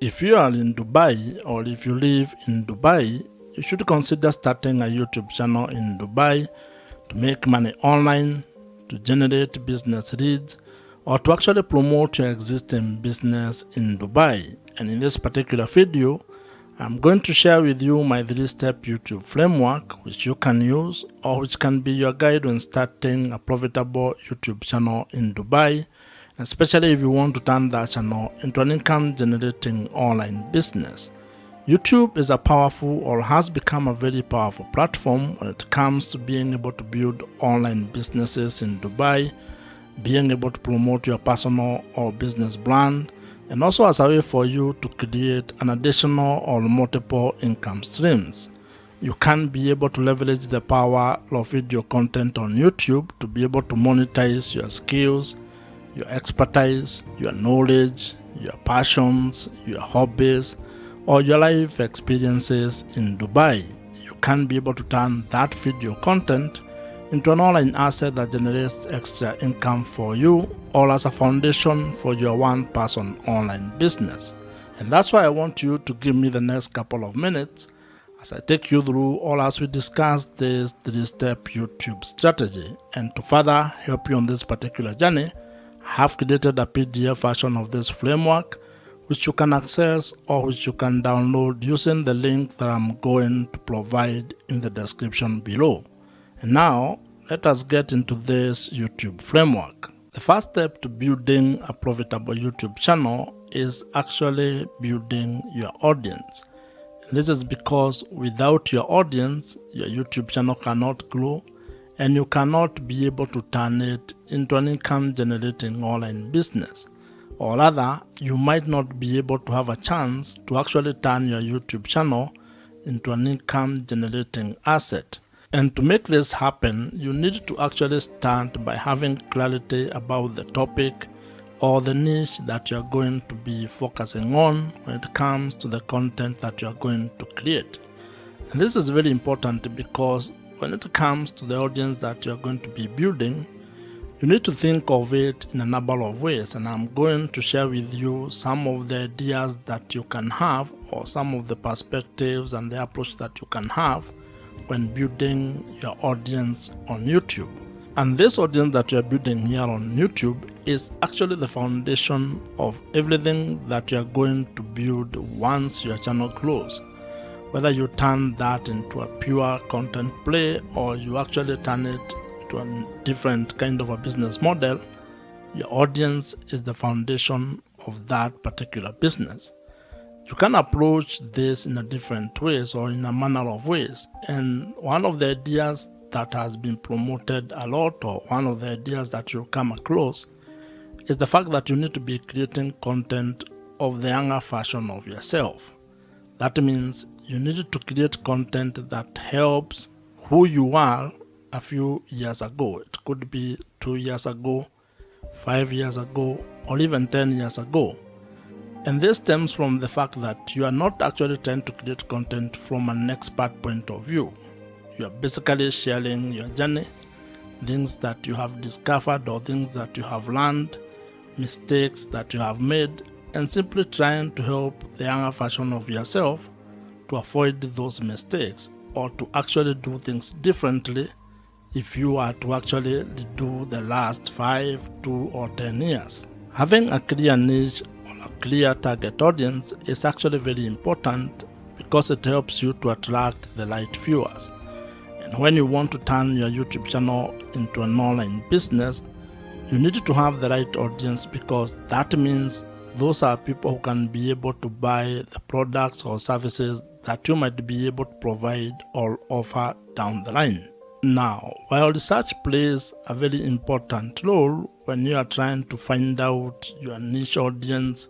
If you are in Dubai or if you live in Dubai, you should consider starting a YouTube channel in Dubai to make money online, to generate business leads, or to actually promote your existing business in Dubai. And in this particular video, I'm going to share with you my 3-step YouTube framework which you can use or which can be your guide when starting a profitable YouTube channel in Dubai, especially if you want to turn that channel into an income generating online business. YouTube is a powerful or has become a very powerful platform when it comes to being able to build online businesses in Dubai, being able to promote your personal or business brand, and also as a way for you to create an additional or multiple income streams. You can be able to leverage the power of video content on YouTube to be able to monetize your skills, your expertise, your knowledge, your passions, your hobbies, or your life experiences in Dubai. You can be able to turn that video content into an online asset that generates extra income for you or as a foundation for your one-person online business. And that's why I want you to give me the next couple of minutes as I take you through all as we discuss this 3-step YouTube strategy. And to further help you on this particular journey, I have created a PDF version of this framework which you can access or which you can download using the link that I'm going to provide in the description below. And now, let us get into this YouTube framework. The first step to building a profitable YouTube channel is actually building your audience. And this is because without your audience, your YouTube channel cannot grow and you cannot be able to turn it into an income generating online business. Or rather, you might not be able to have a chance to actually turn your YouTube channel into an income generating asset. And to make this happen, you need to actually start by having clarity about the topic or the niche that you're going to be focusing on when it comes to the content that you're going to create. And this is very important because when it comes to the audience that you're going to be building, you need to think of it in a number of ways, and I'm going to share with you some of the ideas that you can have or some of the perspectives and the approach that you can have when building your audience on YouTube. And this audience that you're building here on YouTube is actually the foundation of everything that you're going to build once your channel grows. Whether you turn that into a pure content play or you actually turn it into a different kind of a business model, your audience is the foundation of that particular business. You can approach this in a different ways or in a manner of ways. And one of the ideas that has been promoted a lot, or one of the ideas that you'll come across, is the fact that you need to be creating content of the younger version of yourself. That means you need to create content that helps who you are a few years ago. It could be 2 years ago, 5 years ago, or even 10 years ago. And this stems from the fact that you are not actually trying to create content from an expert point of view. You are basically sharing your journey, things that you have discovered or things that you have learned, mistakes that you have made, and simply trying to help the younger version of yourself to avoid those mistakes or to actually do things differently if you are to actually do the last 5, 2, or 10 years. Having a clear niche or a clear target audience is actually very important because it helps you to attract the right viewers. And when you want to turn your YouTube channel into an online business, you need to have the right audience because that means those are people who can be able to buy the products or services that you might be able to provide or offer down the line. Now, while research plays a very important role when you are trying to find out your niche audience,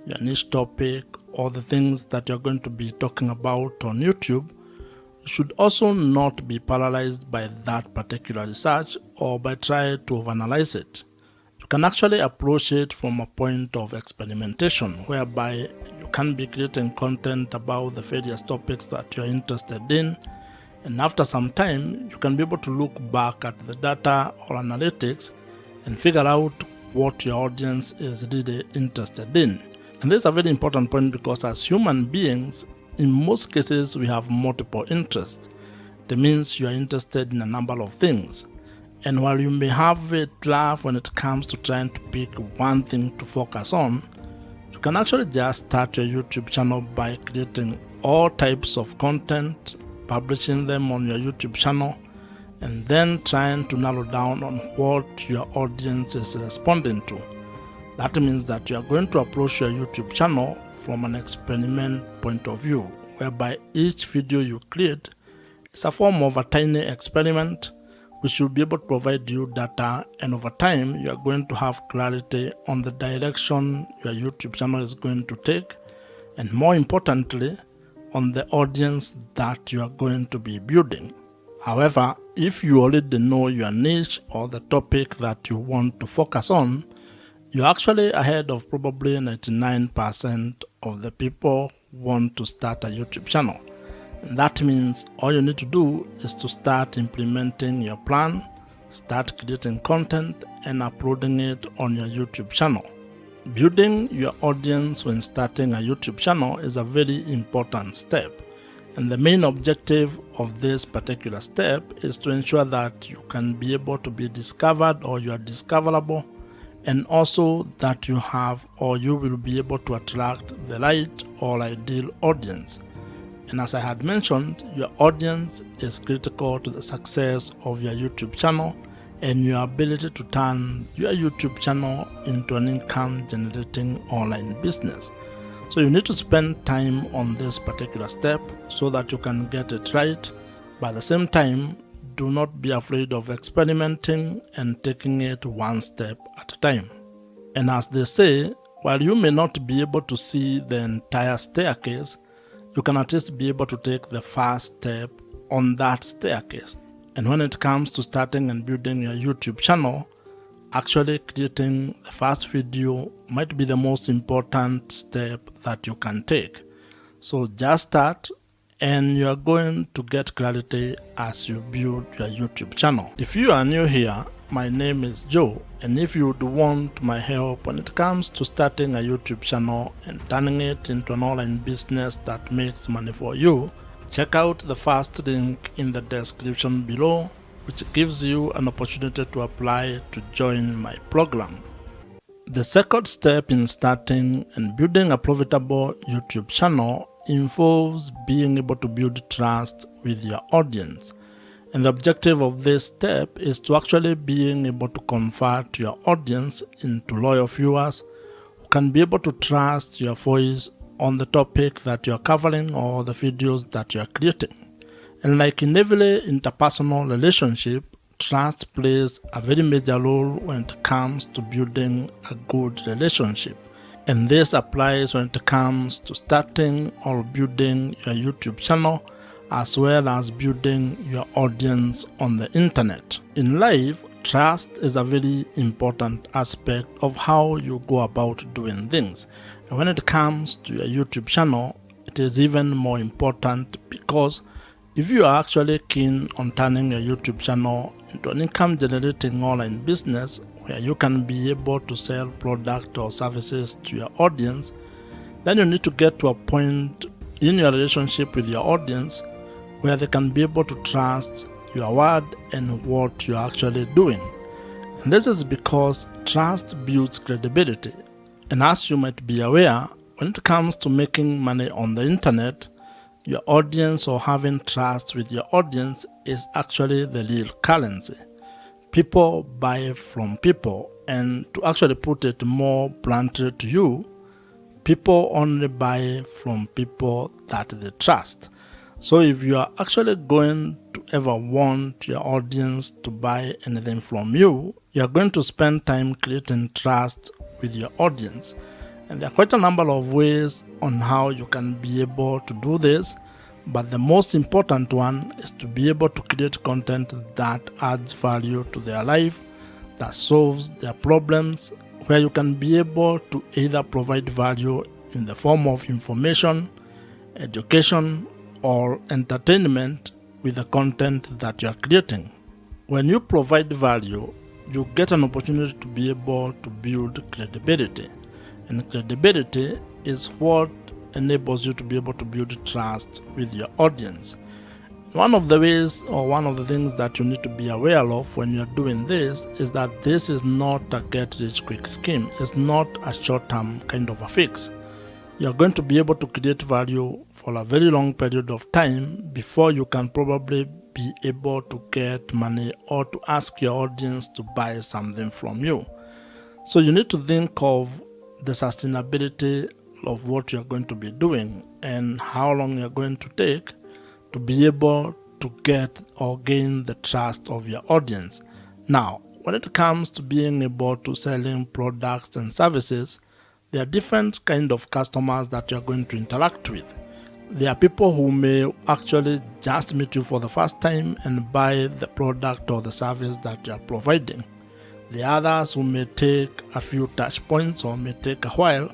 your niche topic, or the things that you're going to be talking about on YouTube, you should also not be paralyzed by that particular research or by trying to overanalyze it. You can actually approach it from a point of experimentation, whereby you can be creating content about the various topics that you're interested in, and after some time, you can be able to look back at the data or analytics and figure out what your audience is really interested in. And this is a very important point because as human beings, in most cases, we have multiple interests. That means you are interested in a number of things. And while you may have a drive when it comes to trying to pick one thing to focus on, you can actually just start your YouTube channel by creating all types of content, publishing them on your YouTube channel, and then trying to narrow down on what your audience is responding to. That means that you are going to approach your YouTube channel from an experiment point of view, whereby each video you create is a form of a tiny experiment which will be able to provide you data, and over time you are going to have clarity on the direction your YouTube channel is going to take, and more importantly, on the audience that you are going to be building. However, if you already know your niche or the topic that you want to focus on, you're actually ahead of probably 99% of the people who want to start a YouTube channel. And that means all you need to do is to start implementing your plan, start creating content, and uploading it on your YouTube channel. Building your audience when starting a YouTube channel is a very important step. And the main objective of this particular step is to ensure that you can be able to be discovered, or you are discoverable, and also that you have, or you will be able to attract the right or ideal audience. And as I had mentioned, your audience is critical to the success of your YouTube channel and your ability to turn your YouTube channel into an income generating online business. So you need to spend time on this particular step so that you can get it right. But at the same time, do not be afraid of experimenting and taking it one step at a time. And as they say, while you may not be able to see the entire staircase, you can at least be able to take the first step on that staircase. And when it comes to starting and building your YouTube channel, actually creating the first video might be the most important step that you can take. So just start, and you are going to get clarity as you build your YouTube channel. If you are new here, my name is Joe, and if you would want my help when it comes to starting a YouTube channel and turning it into an online business that makes money for you, check out the first link in the description below, which gives you an opportunity to apply to join my program. The second step in starting and building a profitable YouTube channel involves being able to build trust with your audience. And the objective of this step is to actually being able to convert your audience into loyal viewers who can be able to trust your voice on the topic that you are covering or the videos that you are creating. And like in every interpersonal relationship, trust plays a very major role when it comes to building a good relationship. And this applies when it comes to starting or building your YouTube channel, as well as building your audience on the internet. In life, trust is a very important aspect of how you go about doing things. And when it comes to your YouTube channel, it is even more important, because if you are actually keen on turning your YouTube channel into an income generating online business where you can be able to sell products or services to your audience, then you need to get to a point in your relationship with your audience where they can be able to trust your word and what you're actually doing. And this is because trust builds credibility. And as you might be aware, when it comes to making money on the internet, your audience, or having trust with your audience, is actually the real currency. People buy from people, and to actually put it more bluntly to you, people only buy from people that they trust. So if you are actually going to ever want your audience to buy anything from you, you are going to spend time creating trust with your audience. And there are quite a number of ways on how you can be able to do this, but the most important one is to be able to create content that adds value to their life, that solves their problems, where you can be able to either provide value in the form of information, education, or entertainment with the content that you are creating. When you provide value, you get an opportunity to be able to build credibility. And credibility is what enables you to be able to build trust with your audience. One of the ways or one of the things that you need to be aware of when you're doing this is that this is not a get-rich-quick scheme. It's not a short-term kind of a fix. You're going to be able to create value for a very long period of time before you can probably be able to get money or to ask your audience to buy something from you. So you need to think of the sustainability of what you're going to be doing and how long you're going to take to be able to get or gain the trust of your audience. Now, when it comes to being able to selling products and services, there are different kind of customers that you're going to interact with. There are people who may actually just meet you for the first time and buy the product or the service that you're providing. The others who may take a few touch points or may take a while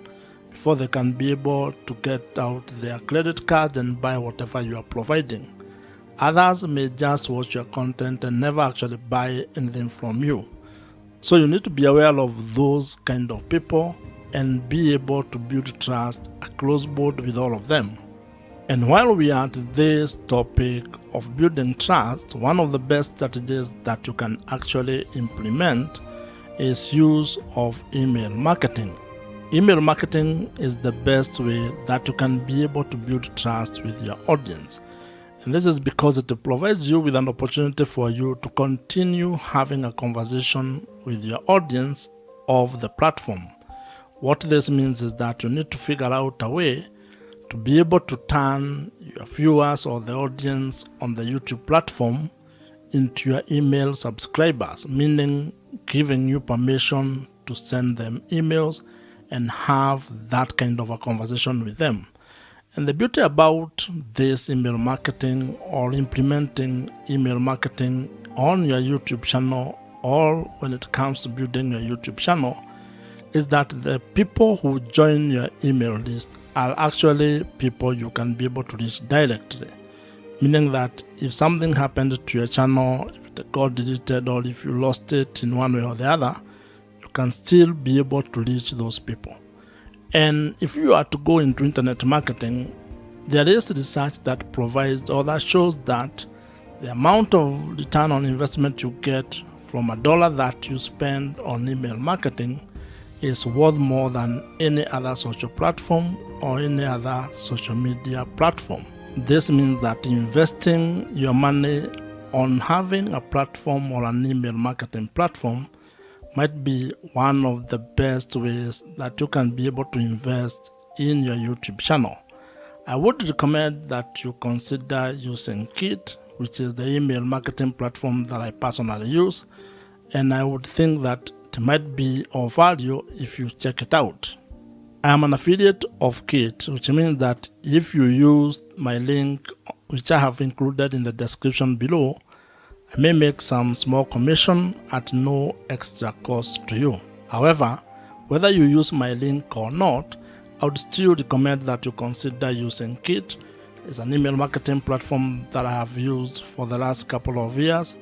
before they can be able to get out their credit cards and buy whatever you are providing. Others may just watch your content and never actually buy anything from you. So you need to be aware of those kind of people and be able to build trust across board with all of them. And while we are at this topic of building trust, one of the best strategies that you can actually implement is use of email marketing. Email marketing is the best way that you can be able to build trust with your audience. And this is because it provides you with an opportunity for you to continue having a conversation with your audience of the platform. What this means is that you need to figure out a way to be able to turn your viewers or the audience on the YouTube platform into your email subscribers, meaning giving you permission to send them emails and have that kind of a conversation with them. And the beauty about this email marketing or implementing email marketing on your YouTube channel or when it comes to building your YouTube channel is that the people who join your email list are actually people you can be able to reach directly. Meaning that if something happened to your channel, if it got deleted or if you lost it in one way or the other, you can still be able to reach those people. And if you are to go into internet marketing, there is research that provides or that shows that the amount of return on investment you get from $1 that you spend on email marketing is worth more than any other social platform or any other social media platform. This means that investing your money on having a platform or an email marketing platform might be one of the best ways that you can be able to invest in your YouTube channel. I would recommend that you consider using Kit, which is the email marketing platform that I personally use, and I would think that it might be of value if you check it out. I am an affiliate of Kit, which means that if you use my link, which I have included in the description below, I may make some small commission at no extra cost to you. However, whether you use my link or not, I would still recommend that you consider using Kit. It's an email marketing platform that I have used for the last couple of years,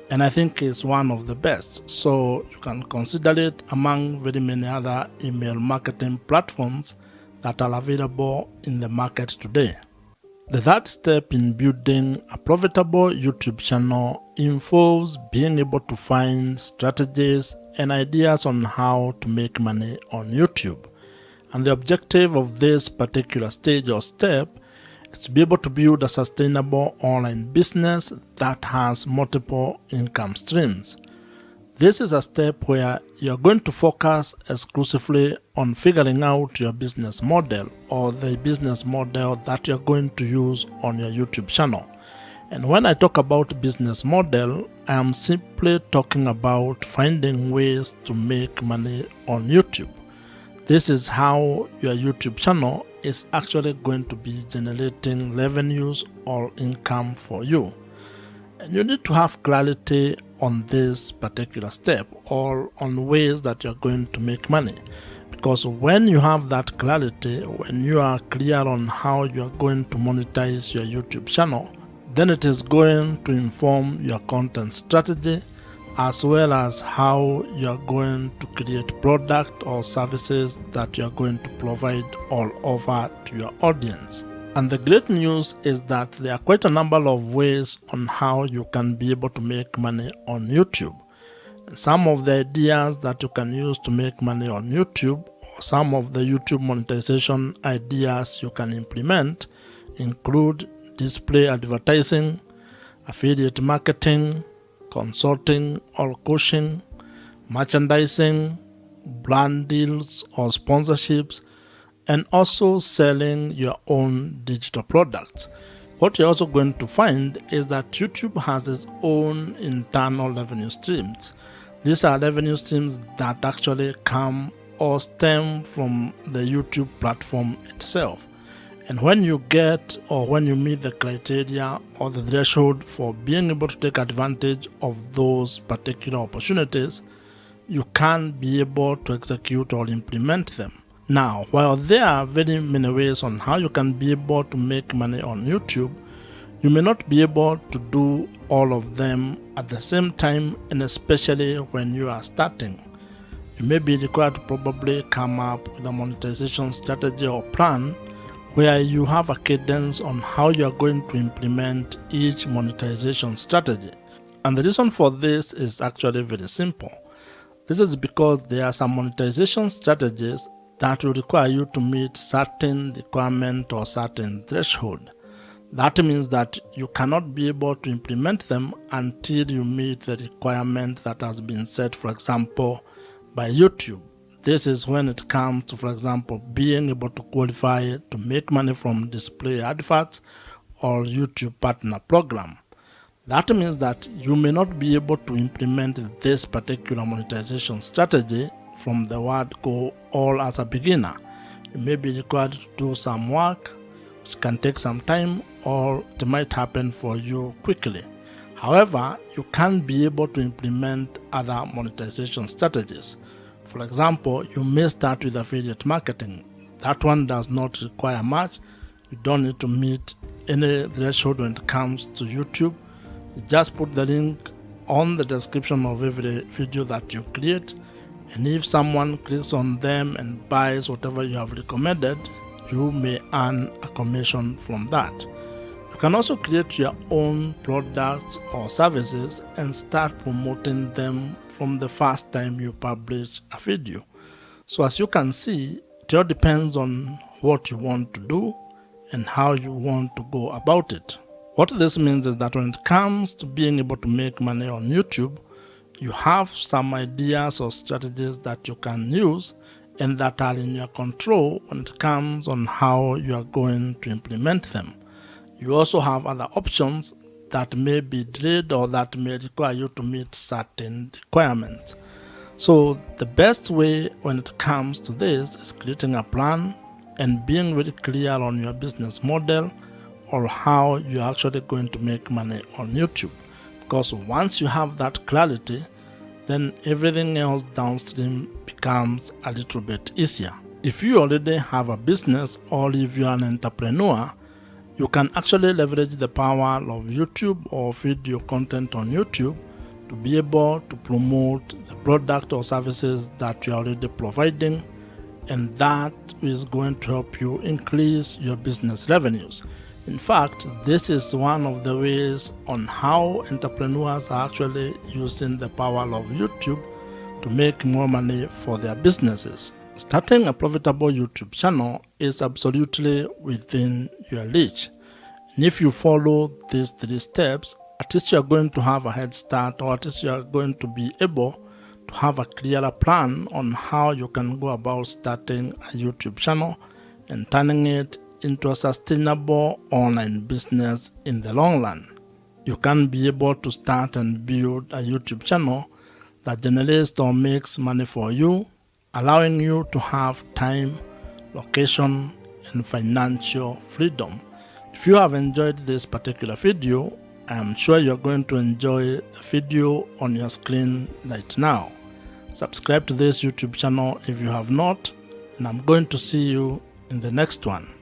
and I think it's one of the best. So you can consider it among very many other email marketing platforms that are available in the market today. The third step in building a profitable YouTube channel involves being able to find strategies and ideas on how to make money on YouTube. And the objective of this particular stage or step is to be able to build a sustainable online business that has multiple income streams. This is a step where you're going to focus exclusively on figuring out your business model or the business model that you're going to use on your YouTube channel. And when I talk about business model, I am simply talking about finding ways to make money on YouTube. This is how your YouTube channel is actually going to be generating revenues or income for you. And you need to have clarity on this particular step or on ways that you're going to make money. Because when you have that clarity, when you are clear on how you are going to monetize your YouTube channel, then it is going to inform your content strategy as well as how you are going to create product or services that you are going to provide all over to your audience. And the great news is that there are quite a number of ways on how you can be able to make money on YouTube. And some of the ideas that you can use to make money on YouTube, or some of the YouTube monetization ideas you can implement, include display advertising, affiliate marketing, consulting or coaching, merchandising, brand deals or sponsorships, and also selling your own digital products. What you're also going to find is that YouTube has its own internal revenue streams. These are revenue streams that actually come or stem from the YouTube platform itself. And when you get or when you meet the criteria or the threshold for being able to take advantage of those particular opportunities, you can be able to execute or implement them. Now, while there are very many ways on how you can be able to make money on YouTube, you may not be able to do all of them at the same time, and especially when you are starting. You may be required to probably come up with a monetization strategy or plan where you have a cadence on how you are going to implement each monetization strategy. And the reason for this is actually very simple. This is because there are some monetization strategies that will require you to meet certain requirement or certain threshold. That means that you cannot be able to implement them until you meet the requirement that has been set, for example, by YouTube. This is when it comes to, for example, being able to qualify to make money from display adverts or YouTube partner program. That means that you may not be able to implement this particular monetization strategy from the word go all as a beginner. You may be required to do some work, which can take some time, or it might happen for you quickly. However, you can be able to implement other monetization strategies. For example, you may start with affiliate marketing. That one does not require much. You don't need to meet any threshold when it comes to YouTube. You just put the link on the description of every video that you create, and if someone clicks on them and buys whatever you have recommended, you may earn a commission from that. You can also create your own products or services and start promoting them from the first time you publish a video. So as you can see, it all depends on what you want to do and how you want to go about it. What this means is that when it comes to being able to make money on YouTube, you have some ideas or strategies that you can use and that are in your control when it comes on how you are going to implement them. You also have other options that may be delayed or that may require you to meet certain requirements. So the best way when it comes to this is creating a plan and being very clear on your business model or how you're actually going to make money on YouTube. Because once you have that clarity, then everything else downstream becomes a little bit easier. If you already have a business or if you're an entrepreneur, you can actually leverage the power of YouTube or video content on YouTube to be able to promote the product or services that you're already providing, and that is going to help you increase your business revenues. In fact, this is one of the ways on how entrepreneurs are actually using the power of YouTube to make more money for their businesses. Starting a profitable YouTube channel is absolutely within your reach. And if you follow these 3 steps, at least you are going to have a head start, or at least you are going to be able to have a clearer plan on how you can go about starting a YouTube channel and turning it into a sustainable online business in the long run. You can be able to start and build a YouTube channel that generates or makes money for you, allowing you to have time, location, and financial freedom. If you have enjoyed this particular video, I am sure you're going to enjoy the video on your screen right now. Subscribe to this YouTube channel if you have not, and I'm going to see you in the next one.